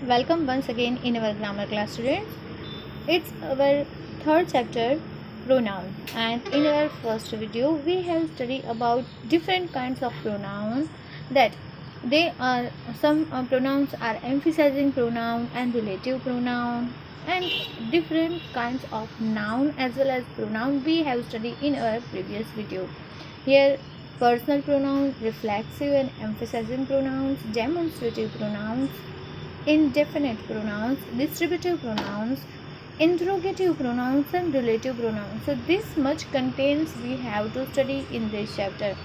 Welcome once again in our grammar class, students. It's our third chapter, pronoun, and in our first video we have studied about different kinds of pronoun. That they are some pronouns are emphasizing pronoun and relative pronoun, and different kinds of noun as well as pronoun we have studied in our previous video. Here personal pronoun, reflexive and emphasizing pronouns, demonstrative pronouns, indefinite pronouns, distributive pronouns, interrogative pronouns, and relative pronouns. So this much contains we have to study in this chapter.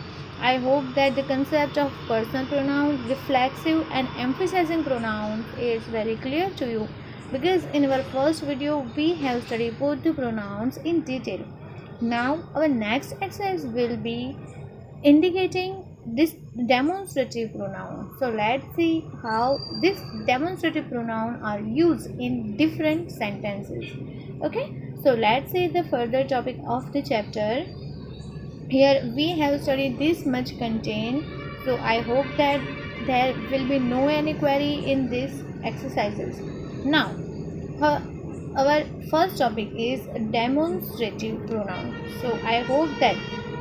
I hope that the concept of personal pronoun, reflexive and emphasizing pronouns is very clear to you, because in our first video we have studied both the pronouns in detail. Now our next exercise will be indicating this demonstrative pronoun. So let's see how this demonstrative pronoun are used in different sentences. Okay, so let's see the further topic of the chapter. Here we have studied this much content, so I hope that there will be no any query in these exercises. Now our first topic is demonstrative pronoun. So I hope that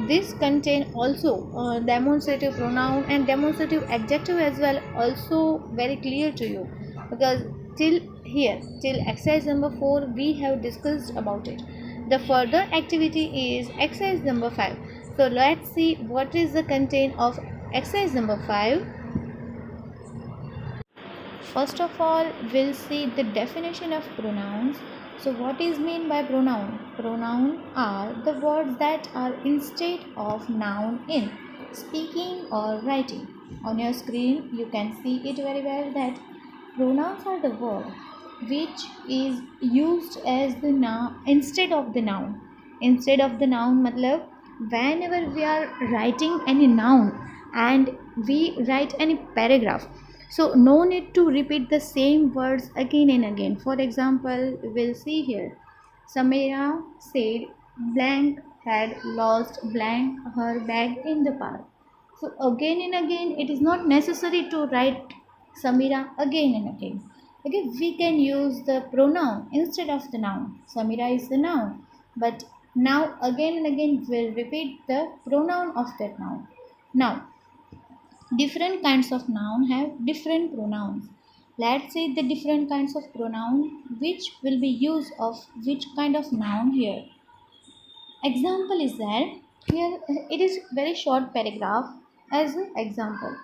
this contain also demonstrative pronoun and demonstrative adjective as well, also very clear to you, because till here, till exercise number 4 we have discussed about it. The further activity is exercise number 5. So let's see what is the content of exercise number 5. First of all, we'll see the definition of pronouns. So what is meant by pronoun? Pronoun are the words that are instead of noun in speaking or writing. On your screen, you can see it very well that pronouns are the word which is used as the noun instead of the noun. Instead of the noun, matlab whenever we are writing any noun and we write any paragraph, so no need to repeat the same words again and again. For example, we'll see here, Samira said blank had lost blank her bag in the park. So again and again it is not necessary to write Samira again and again. Okay, we can use the pronoun instead of the noun. Samira is the noun, but now again and again we'll repeat the pronoun of that noun. Now different kinds of noun have different pronouns. Let's say the different kinds of pronoun which will be used of which kind of noun here. Example is that here it is very short paragraph as an example.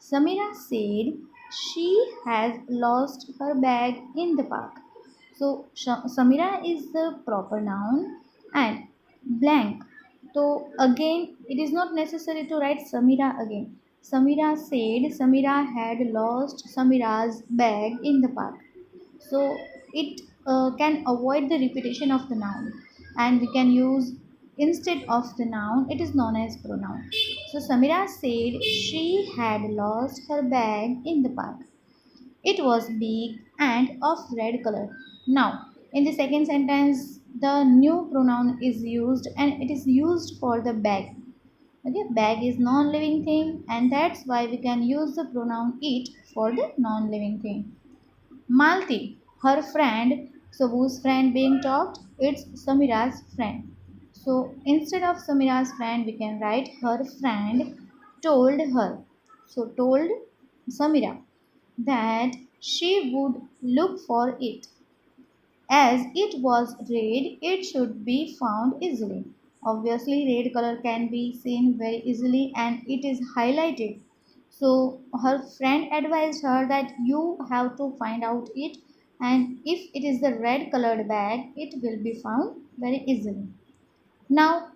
Samira said she has lost her bag in the park. So Samira is the proper noun and blank. So again it is not necessary to write Samira again. Samira said Samira had lost Samira's bag in the park. So it can avoid the repetition of the noun, and we can use instead of the noun, it is known as pronoun. So Samira said she had lost her bag in the park. It was big and of red color. Now, in the second sentence, the new pronoun is used and it is used for the bag. Okay, bag is non-living thing, and that's why we can use the pronoun it for the non-living thing. Malti, her friend. So whose friend being talked? It's Samira's friend. So instead of Samira's friend, we can write her friend told her. So told Samira that she would look for it. As it was red, it should be found easily. Obviously, red color can be seen very easily and it is highlighted. So her friend advised her that you have to find out it, and if it is the red colored bag, it will be found very easily. Now,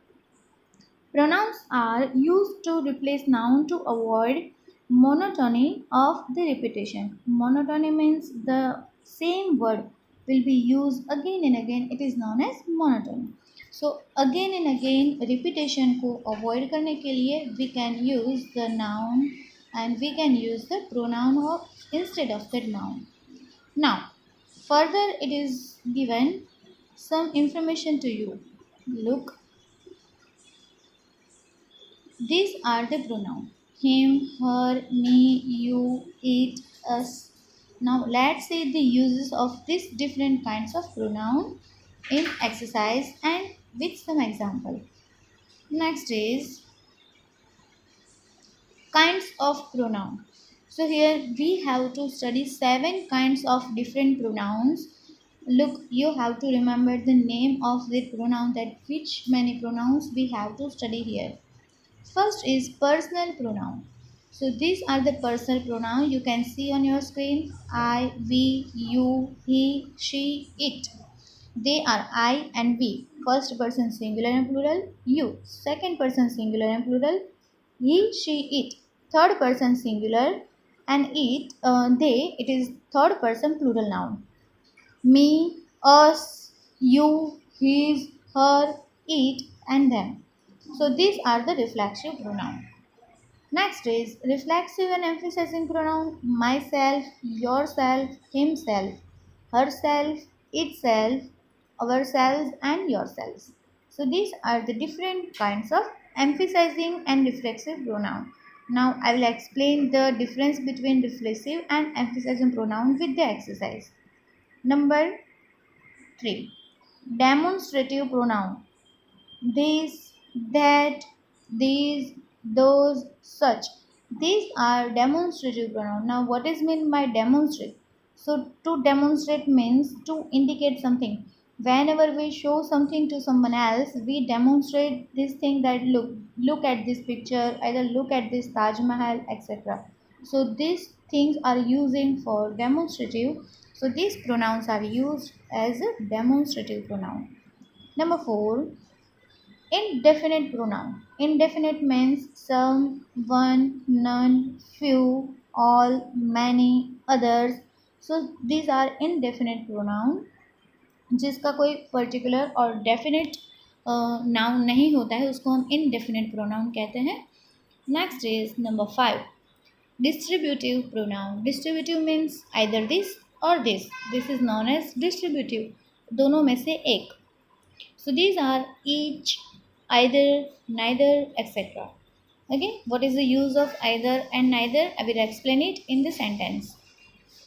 pronouns are used to replace noun to avoid monotony of the repetition. Monotony means the same word will be used again and again. It is known as monotony. So again and again repetition को avoid करने के लिए we can use the noun and we can use the pronoun of instead of the noun. Now further it is given some information to you. Look, these are the pronouns: him, her, me, you, it, us. Now let's see the uses of these different kinds of pronoun in exercise and with some example. Next is kinds of pronoun. So here we have to study 7 kinds of different pronouns. Look, you have to remember the name of the pronoun, that which many pronouns we have to study here. First is personal pronoun. So these are the personal pronoun you can see on your screen. I, we, you, he, she, it. They are I and we. First person singular and plural, you. Second person singular and plural, he, she, it. Third person singular and it, they, it is third person plural noun. Me, us, you, his, her, it and them. So these are the reflexive pronoun. Next is reflexive and emphasizing pronoun: myself, yourself, himself, herself, itself, ourselves, and yourselves. So these are the different kinds of emphasizing and reflexive pronoun. Now I will explain the difference between reflexive and emphasizing pronoun with the exercise. Number 3. Demonstrative pronoun: this, that, these, those, such. These are demonstrative pronoun. Now what is meant by demonstrate? So to demonstrate means to indicate something. Whenever we show something to someone else, we demonstrate this thing, that look at this picture, either look at this Taj Mahal, etc. So these things are using for demonstrative. So these pronouns are used as a demonstrative pronoun. Number 4. Indefinite pronoun. Indefinite means some, one, none, few, all, many, others. So these are indefinite pronoun जिसका कोई particular और definite noun नहीं होता है, उसको हम indefinite pronoun कहते हैं. Next is number 5. Distributive pronoun. Distributive means either this or this. This is known as distributive, दोनों में से एक. So these are each, either, neither, etc. Okay, what is the use of either and neither? I will explain it in the sentence.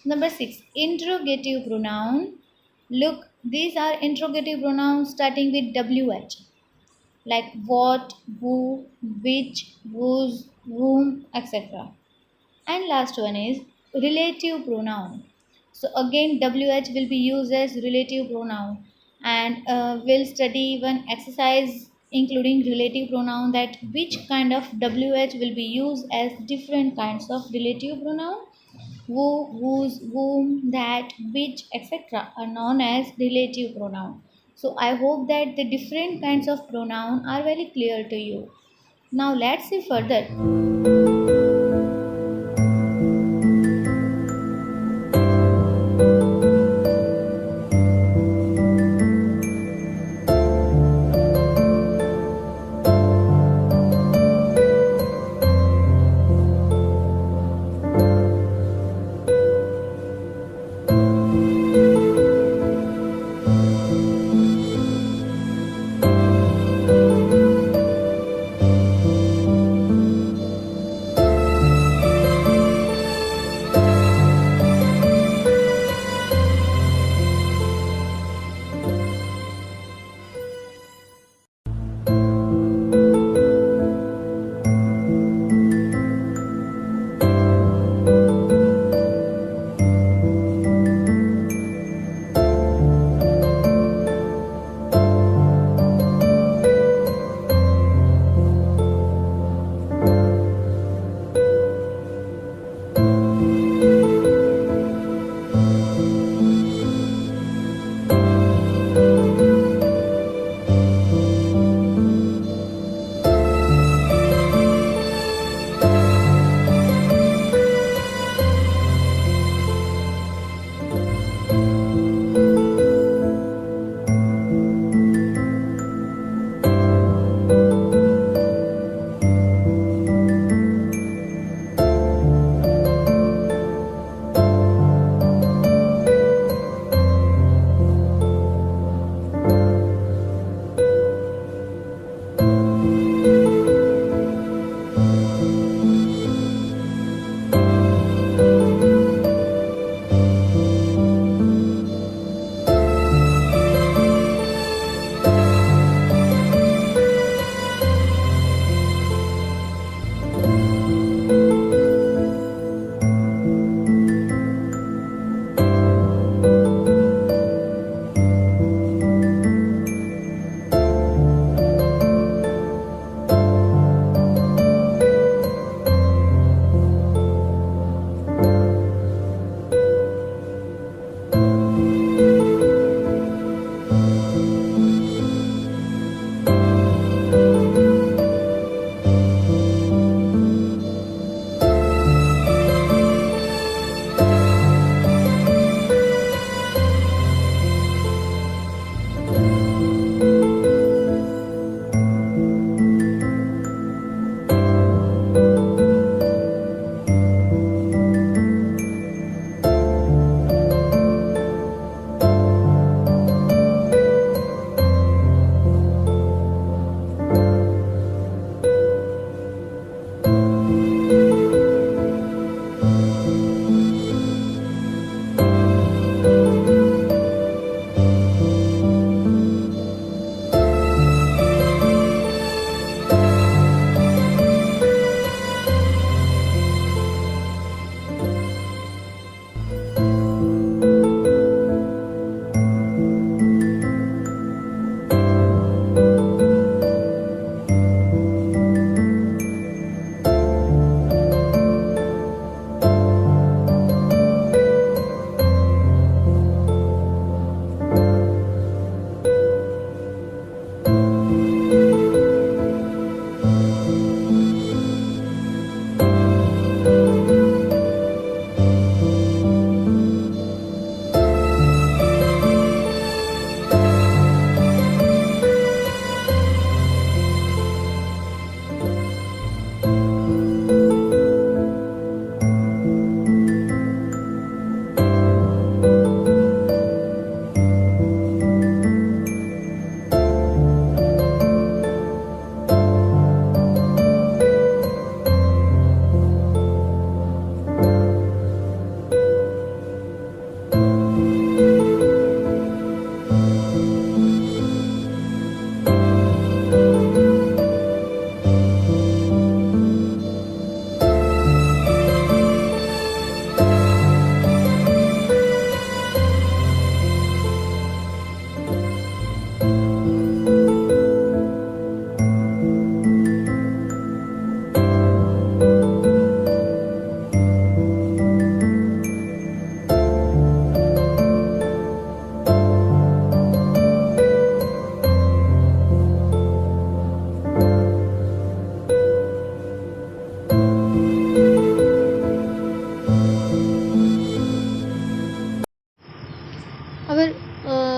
Number 6. Interrogative pronoun. Look, these are interrogative pronouns starting with WH, like what, who, which, whose, whom, etc. And last one is relative pronoun. So again WH will be used as relative pronoun, and we'll study one exercise including relative pronoun, that which kind of WH will be used as different kinds of relative pronoun. Who, whose, whom, that, which, etc. are known as relative pronoun. So I hope that the different kinds of pronoun are very clear to you. Now let's see further.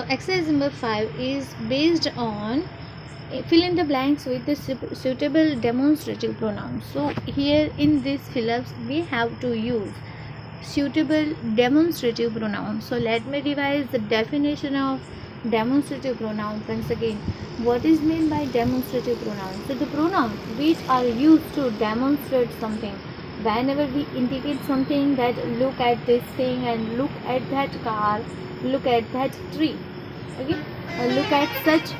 exercise number 5 is based on fill in the blanks with the suitable demonstrative pronouns. So here in this fill-ups we have to use suitable demonstrative pronouns. So let me revise the definition of demonstrative pronoun once again. What is meant by demonstrative pronouns? So the pronouns which are used to demonstrate something. Whenever we indicate something, that look at this thing and look at that car, look at that tree, okay, look at such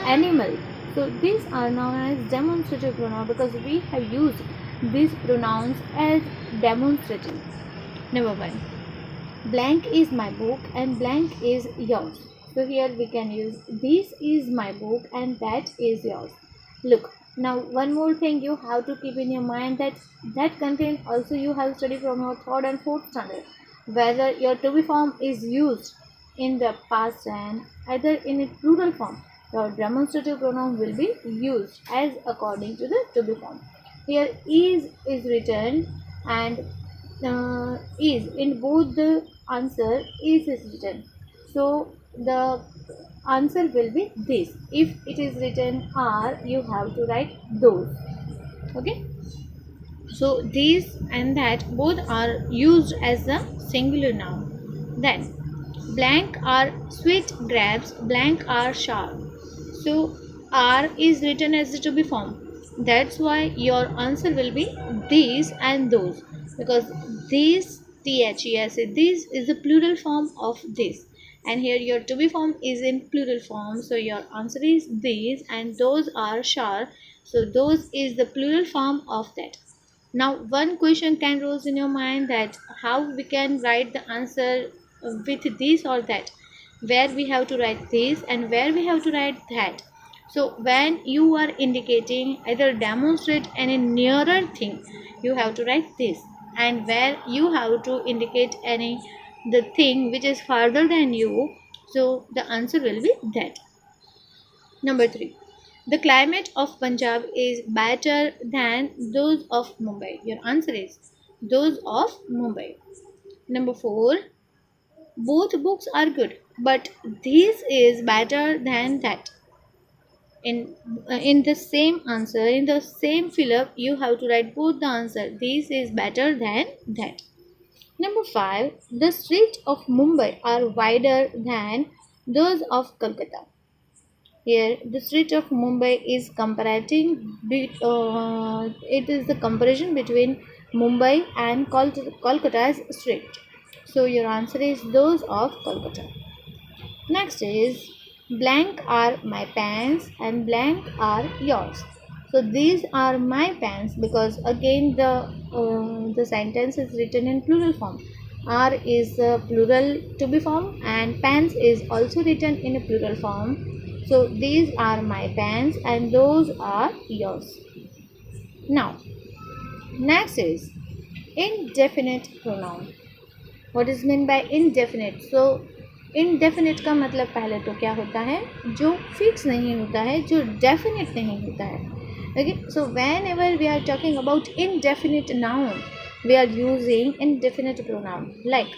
animal. So these are known as demonstrative pronouns because we have used these pronouns as demonstrative. Number 1, blank is my book and blank is yours. So here we can use this is my book and that is yours. Look, now one more thing you have to keep in your mind, that content also you have studied from your 3rd and 4th standard, whether your to be form is used in the past and either in its plural form, your demonstrative pronoun will be used as according to the to be form. Here is written and is in both the answer is written, so the answer will be this. If it is written are, you have to write those. Okay, so these and that both are used as a singular noun. Then blank are sweet grapes, blank are sharp. So are is written as the to be form, that's why your answer will be these and those, because these THES, this is the plural form of this, and here your to be form is in plural form, so your answer is these and those are sharp, so those is the plural form of that. Now one question can arise in your mind, that how we can write the answer with this or that, where we have to write this and where we have to write that. So when you are indicating either demonstrate any nearer thing, you have to write this, and where you have to indicate any the thing which is farther than you, so the answer will be that. Number 3, the climate of Punjab is better than those of Mumbai. Your answer is those of Mumbai. Number 4, both books are good, but this is better than that. In the same answer, in the same fill up, you have to write both the answer. This is better than that. Number 5, the streets of Mumbai are wider than those of Kolkata. Here the street of Mumbai is it is the comparison between Mumbai and Kolkata's street, so your answer is those of Kolkata. Next is blank are my pants and blank are yours. So these are my pants because again the sentence is written in plural form. Are is the plural to be form and pants is also written in a plural form. So these are my pants and those are yours. Now next is indefinite pronoun. What is meant by indefinite? So indefinite का मतलब पहले तो क्या होता है, जो fix नहीं होता है, जो डेफिनेट नहीं होता है. Okay, so whenever we are talking about indefinite noun, we are using indefinite pronoun like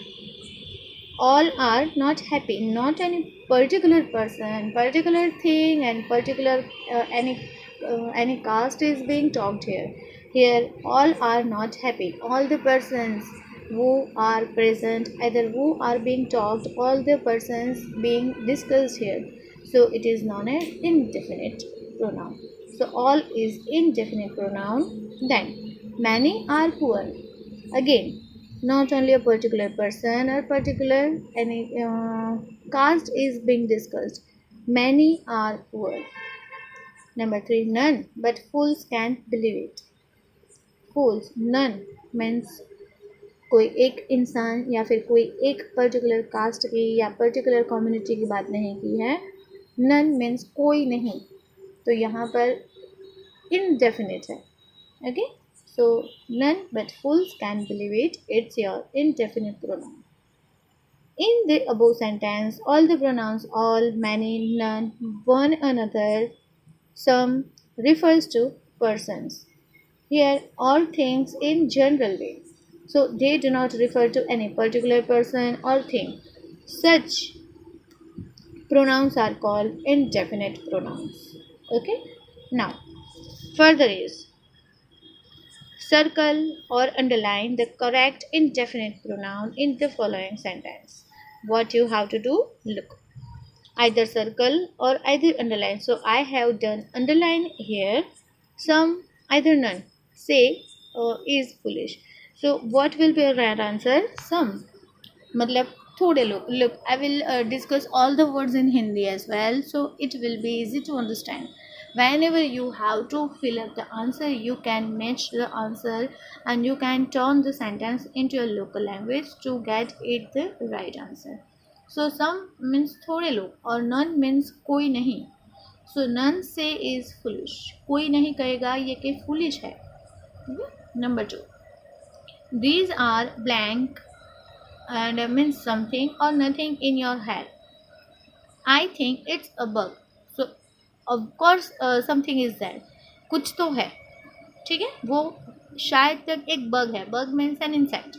all are not happy, not any particular person, particular thing and particular any caste is being talked here. Here all are not happy, all the persons who are present, either who are being talked, all the persons being discussed here, so it is known as indefinite pronoun. So all is indefinite pronoun. Then many are poor, again not only a particular person or particular any caste is being discussed, many are poor. Number 3, none but fools can't believe it. Fools, none means कोई एक इंसान या फिर कोई एक particular caste की या particular community की बात नहीं की है. नन मीन्स कोई नहीं, तो यहाँ पर इनडेफिनेट है. Okay, so none but fools can believe it, it's your indefinite pronoun. In the above sentence, all the pronouns all, many, none, one, another, some refers to persons. Here all things in general way, so they do not refer to any particular person or thing. Such pronouns are called indefinite pronouns. Okay. Now, further is circle or underline the correct indefinite pronoun in the following sentence. What you have to do? Look. Either circle or either underline. So I have done underline here. Some, either none. Say is foolish. So what will be your right answer? Some. मतलब थोड़े लोग. Look, I will discuss all the words in Hindi as well, so it will be easy to understand. Whenever you have to fill up the answer, you can match the answer and you can turn the sentence into your local language to get it the right answer. So some means थोड़े लोग और none means कोई नहीं. So none say is foolish. कोई नहीं कहेगा ये कि foolish है. Number 2. These are blank and means something or nothing in your hair. I think it's a bug. So of course something is there. कुछ तो है. ठीक है, वो शायद तक एक बग है. Bug means an insect.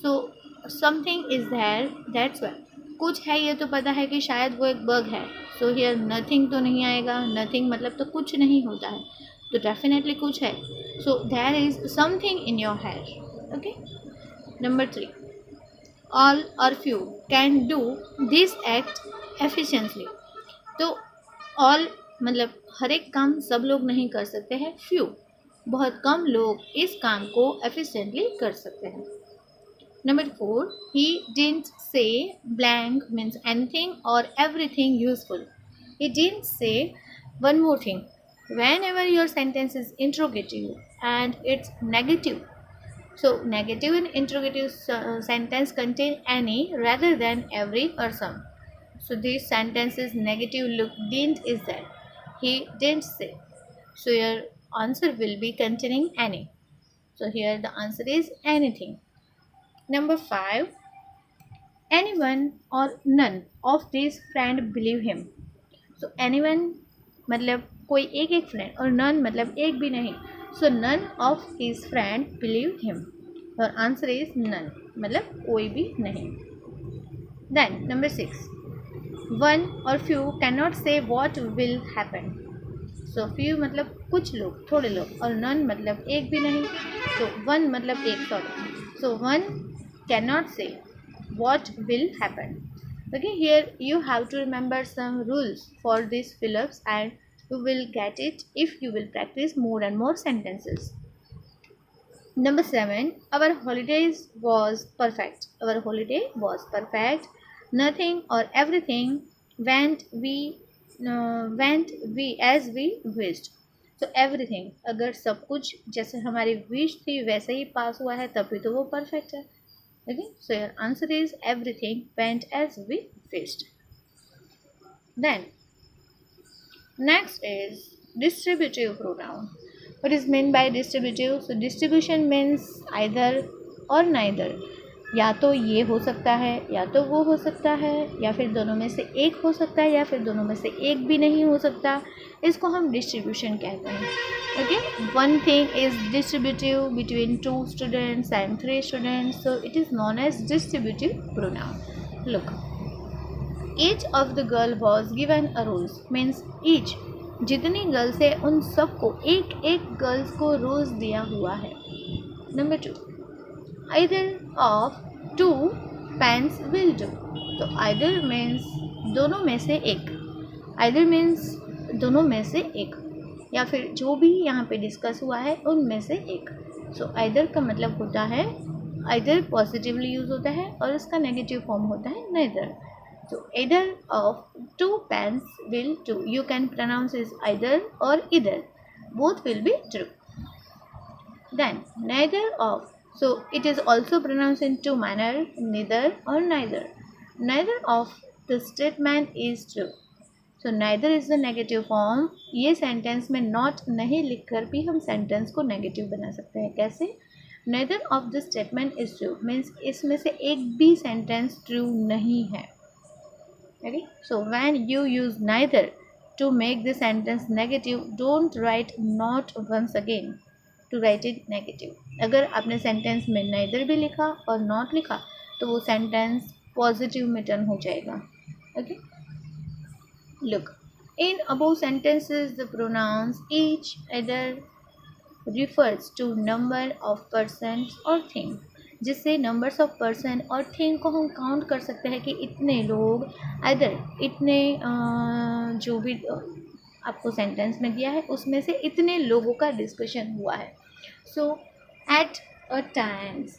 So something is there, that's why. कुछ है ये तो पता है कि शायद वो एक बग है. सो हियर नथिंग तो नहीं आएगा. नथिंग मतलब तो कुछ नहीं होता है, तो डेफिनेटली कुछ है. So there is something in your hair. Okay. Number 3. All or few can do this act efficiently. तो all मतलब हर एक काम सब लोग नहीं कर सकते हैं. few बहुत कम लोग इस काम को efficiently कर सकते हैं. Number 4. He didn't say blank means anything or everything useful. He didn't say. One more thing. Whenever your sentence is interrogative and it's negative, so negative and interrogative sentence contain any rather than every or some. So this sentence is negative. Look, didn't is there. He didn't say. So your answer will be containing any. So here the answer is anything. Number 5. Anyone or none of these friend believe him. So anyone मतलब कोई एक friend और none मतलब एक भी नहीं. So none of his friend believe him. Your answer is none. मतलब कोई भी नहीं. Then number 6. One or few cannot say what will happen. So few मतलब कुछ लोग, थोड़े लोग, और none मतलब एक भी नहीं. So one मतलब एक, sorry. So one cannot say what will happen. Okay, here you have to remember some rules for these fill-ups and you will get it if you will practice more and more sentences. Number 7. Our holidays was perfect. Our holiday was perfect. Nothing or everything went as we wished. So everything, अगर सब कुछ जैसे हमारी wish थी वैसे ही पास हुआ है तभी तो वो perfect है. Okay, so your answer is everything went as we wished. Then next is distributive pronoun. What is meant by distributive? So distribution means either or neither. या तो ये हो सकता है या तो वो हो सकता है या फिर दोनों में से एक हो सकता है या फिर दोनों में से एक भी नहीं हो सकता. इसको हम डिस्ट्रीब्यूशन कहते हैं. Okay. One thing is distributive between 2 students and 3 students, so it is known as distributive pronoun. Look, each of the girl was given a rose means each, जितनी गर्ल्स है उन सबको एक एक गर्ल्स को रोज दिया हुआ है. Number 2. either of two pens will do. तो either means दोनों में से एक. either means दोनों में से एक या फिर जो भी यहाँ पे डिस्कस हुआ है उनमें से एक. सो either का मतलब होता है either पॉजिटिवली यूज होता है और इसका नेगेटिव फॉर्म होता है neither. So either of two pens will do. You can pronounce it either or either. Both will be true. Then neither of. So it is also pronounced in two manner, neither or neither. Neither of the statement is true. So neither is the negative form. ये sentence में not नहीं लिखकर भी हम sentence को negative बना सकते हैं. कैसे? Neither of the statement is true means इसमें से एक भी sentence true नहीं है. Okay? So when you use neither to make the sentence negative, don't write not once again to write it negative. अगर आपने sentence में neither भी लिखा और not लिखा तो वो sentence positive में turn हो जाएगा. Okay? Look, in above sentences, the pronouns each either refers to number of persons or thing, जिससे नंबर्स ऑफ पर्सन और थिंग को हम काउंट कर सकते हैं कि इतने लोग, इधर इतने जो भी आपको सेंटेंस में दिया है उसमें से इतने लोगों का डिस्कशन हुआ है. So at a times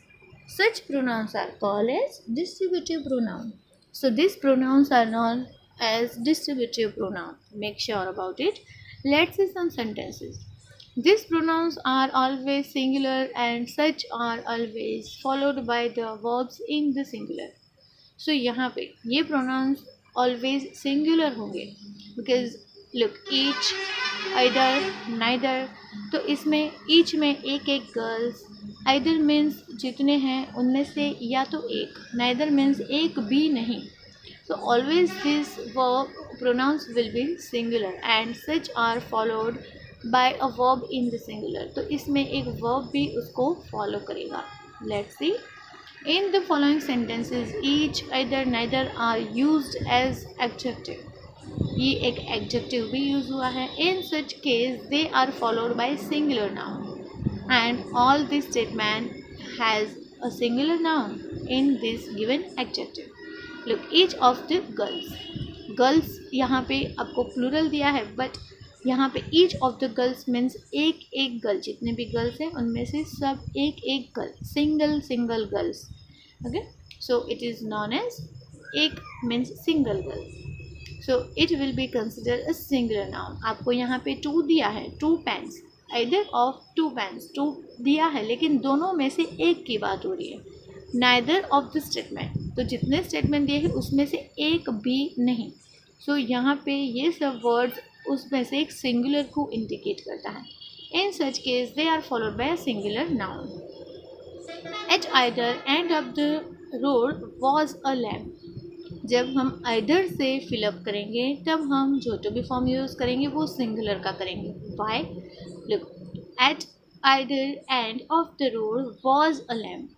such pronouns are called as distributive pronoun. So these pronouns are known as distributive pronoun. Make sure about it. Let's see some sentences. These pronouns are always singular and such are always followed by the verbs in the singular. So यहाँ पे ये pronouns always singular होंगे because look each, either, neither. तो इसमें each में एक एक girls, either means जितने हैं उनमें से या तो एक, neither means एक भी नहीं. So always these verb pronouns will be singular and such are followed by a verb in the singular. तो इसमें एक verb भी उसको follow करेगा. Let's see. In the following sentences, each, either, neither are used as adjective. ये एक adjective भी use हुआ है. In such case, they are followed by singular noun. And all this statement has a singular noun in this given adjective. Look, each of the girls. Girls यहाँ पे आपको plural दिया है, but यहाँ पे each of the girls means एक एक girl, जितने भी गर्ल्स हैं उनमें से सब एक एक girl, single girls. Okay, so it is known as एक means single girl. So it will be considered a singular noun. आपको यहाँ पे two दिया है, two pens, either of two pens, two दिया है लेकिन दोनों में से एक की बात हो रही है. Neither of the statement, तो जितने स्टेटमेंट दिए हैं उसमें से एक भी नहीं. सो यहाँ पे ये सब वर्ड्स उसमें से एक सिंगुलर को इंडिकेट करता है. In such case they are followed by a singular noun. At either end of the road was a lamp. जब हम आइदर से फिलअप करेंगे तब हम जो टू बी फॉर्म यूज़ करेंगे वो सिंगुलर का करेंगे. Why? Look, at either end of the road was a lamp.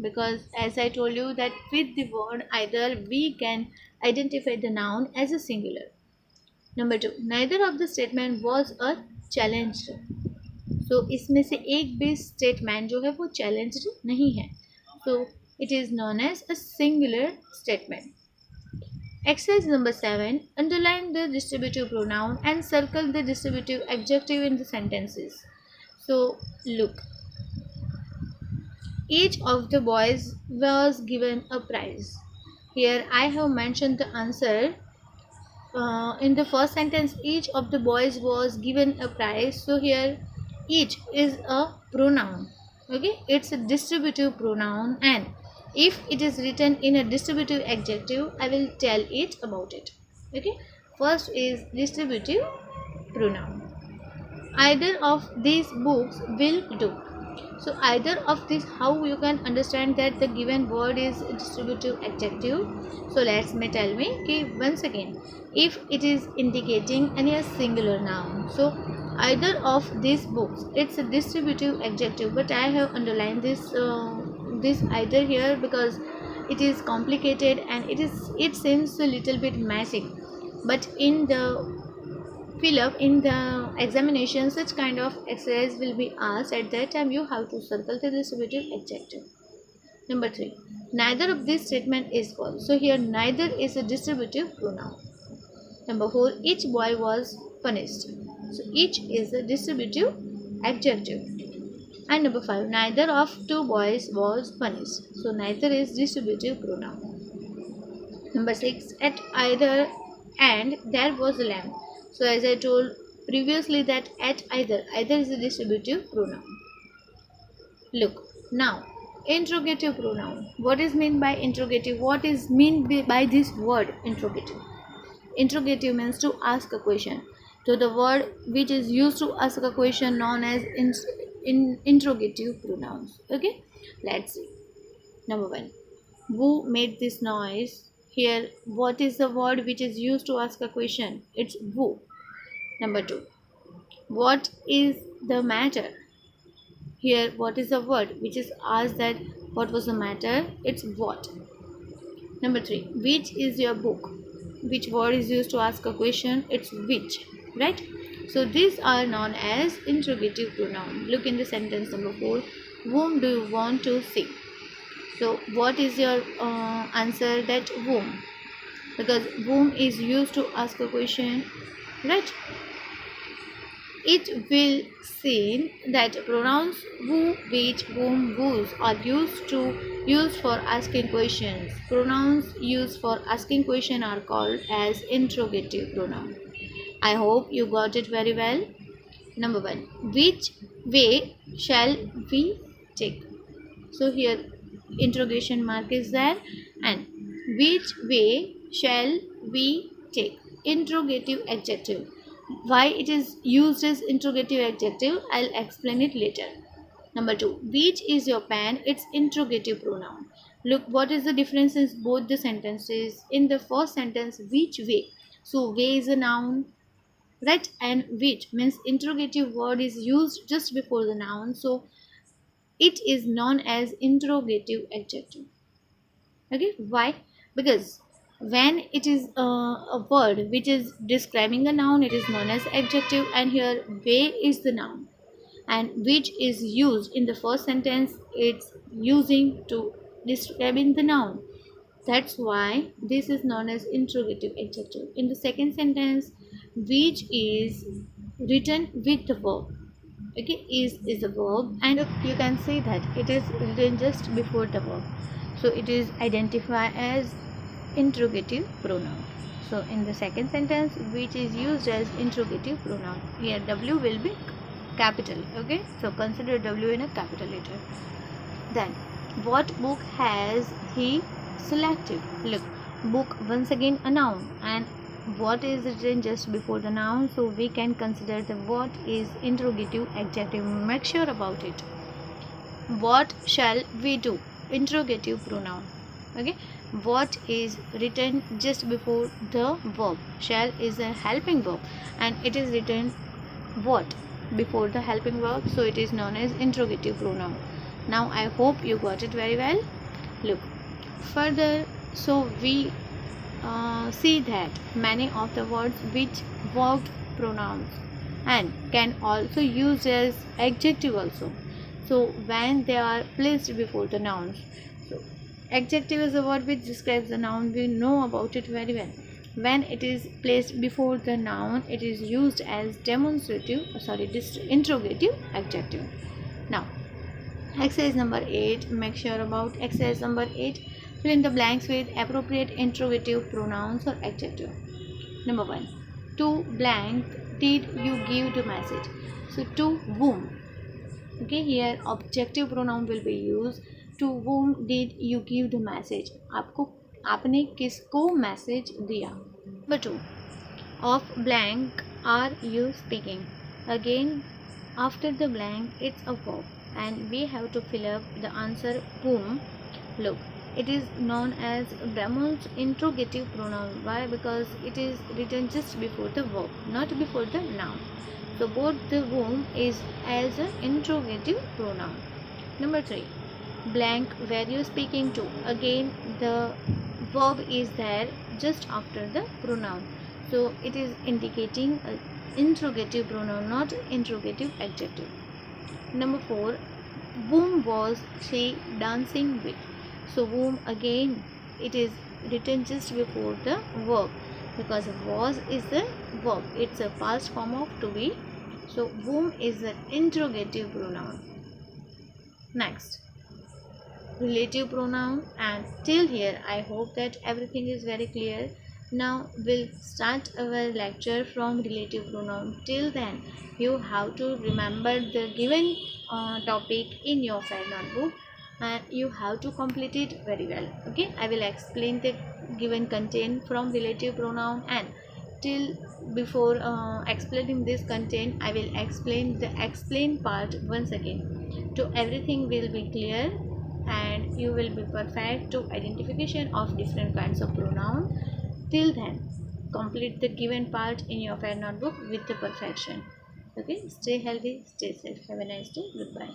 Because as I told you that with the word either we can identify the noun as a singular. Number 2, neither of the statement was a challenged. So इसमें से एक भी statement जो है वो challenged नहीं है. So it is known as a singular statement. Exercise number 7, underline the distributive pronoun and circle the distributive adjective in the sentences. So look, each of the boys was given a prize. Here I have mentioned the answer. In the first sentence, each of the boys was given a prize. So here each is a pronoun. Okay, it's a distributive pronoun, and if it is written in a distributive adjective, I will tell it about it. Okay, first is distributive pronoun. Either of these books will do. So either of this, how you can understand that the given word is distributive adjective? So let's tell me okay, once again, if it is indicating any singular noun, so either of these books, it's a distributive adjective, but I have underlined this either here because it is complicated and it seems a little bit messy, but in the fill up in the examination such kind of exercise will be asked. At that time you have to circle the distributive adjective. Number 3, neither of this statement is false. So here neither is a distributive pronoun. Number 4, each boy was punished. So each is a distributive adjective. And number 5, neither of two boys was punished. So neither is distributive pronoun. Number 6, at either and there was a lamb. So as I told previously that at either is a distributive pronoun. Look, now interrogative pronoun. What is meant by interrogative? What is meant by this word interrogative? Interrogative means to ask a question. So the word which is used to ask a question known as interrogative pronouns. Okay, let's see. Number 1, who made this noise? Here, what is the word which is used to ask a question? It's who. Number 2, what is the matter? Here, what is the word which is asked that what was the matter? It's what. Number 3, which is your book? which word is used to ask a question? It's which, right? So these are known as interrogative pronoun. Look in the sentence number 4. Whom do you want to see? So what is your answer? That whom, because whom is used to ask a question, right? It will seem that pronouns who, which, whom, whose are used for asking questions. Pronouns used for asking question are called as interrogative pronoun. I hope you got it very well. Number 1. Which way shall we take? So here interrogation mark is there, and which way shall we take? Interrogative adjective. Why it is used as interrogative adjective, I'll explain it later. Number 2. Which is your pen? It's interrogative pronoun. Look what is the difference in both the sentences. In the first sentence, which way, so way is a noun, right? And which means interrogative word is used just before the noun, so it is known as interrogative adjective. Okay, why? Because when it is a word which is describing a noun, it is known as adjective, and here way is the noun, and which is used in the first sentence, it's using to describing the noun. That's why this is known as interrogative adjective. In the second sentence, which is written with the verb. Okay, is the verb, and you can see that it is written just before the verb, so it is identified as interrogative pronoun. So in the second sentence, which is used as interrogative pronoun, here W will be capital. Okay, so consider W in a capital letter. Then what book has he selected? Look, book once again a noun, and what is written just before the noun, so we can consider the what is interrogative adjective. Make sure about it. What shall we do? Interrogative pronoun. Okay, what is written just before the verb? Shall is a helping verb, and it is written what before the helping verb, so it is known as interrogative pronoun. Now I hope you got it very well. Look further, so we see that many of the words which verb pronouns and can also use as adjective also, so when they are placed before the nouns. So adjective is a word which describes the noun, we know about it very well. When it is placed before the noun, it is used as interrogative adjective. Now exercise number 8, make sure about exercise number 8. Fill in the blanks with appropriate interrogative pronouns or adjective. Number 1. To blank did you give the message? So to whom? Okay, here objective pronoun will be used. To whom did you give the message? आपने किसको message दिया? Number 2. Of blank are you speaking? Again, after the blank it's a verb, and we have to fill up the answer whom. Look, it is known as Brahman's interrogative pronoun. Why? Because it is written just before the verb, not before the noun. So both the whom is as an interrogative pronoun. Number 3. Blank where you speaking to? Again, the verb is there just after the pronoun, so it is indicating an interrogative pronoun, not interrogative adjective. Number 4. Whom was she dancing with? So whom, again it is written just before the verb, because was is the verb, it's a past form of to be, so whom is an interrogative pronoun. Next, relative pronoun. And till here I hope that everything is very clear. Now we'll start our lecture from relative pronoun. Till then you have to remember the given topic in your fair notebook, and you have to complete it very well. Okay, I will explain the given content from relative pronoun, and till before explaining this content, I will explain the explain part once again, so everything will be clear and you will be perfect to identification of different kinds of pronoun. Till then, complete the given part in your fair notebook with the perfection. Okay, stay healthy, stay safe, have a nice day, goodbye.